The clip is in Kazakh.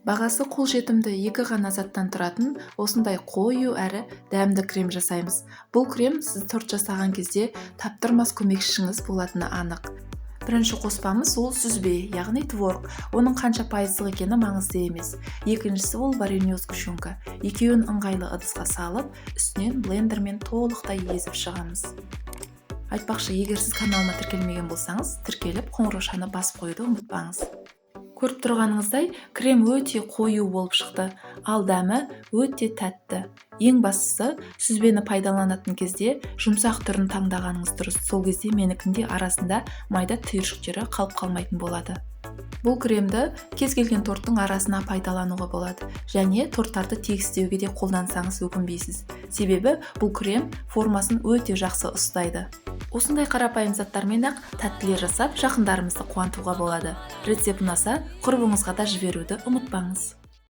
Бағасы қолжетімді екі ғана заттан тұратын осындай қою әрі дәмді крем жасаймыз. Бұл крем сіз торт жасаған кезде таптырмас көмекшіңіз болатыны анық. Бірінші қоспамыз ол сүзбе, яғни творог. Оның қанша пайыздық екені маңызды емес. Екіншісі ол варенье сгущенка. Екеуін ыңғайлы ыдысқа салып, үстінен блендермен толықтай езіп шығамыз. Айтпақшы, егер сіз каналыма тіркелмеген болсаңыз, тіркеліп қоңыраушаны басып қоюды ұмытпаңыз. Көріп тұрғаныңыздай, крем өте қою болып шықты, ал дәмі өте тәтті. Ең бастысы, сүзбені пайдаланатын кезде жұмсақ түрін таңдағаныңыз дұрыс. Сол кезде менікінде арасында майда түйіршіктері қалып қалмайтын болады. Бұл кремді кез келген торттың арасына пайдалануға болады, және торттарды тегістеуге де қолдансаңыз өкінбейсіз. Себебі бұл крем формасын өте жақсы ұстайды. Осындай қарапайым заттармен ақ тәттілер жасап, жақындарымызды қуантуға болады. Рецепт ұнаса, құрбыңызға да жіберуді ұмытпаңыз.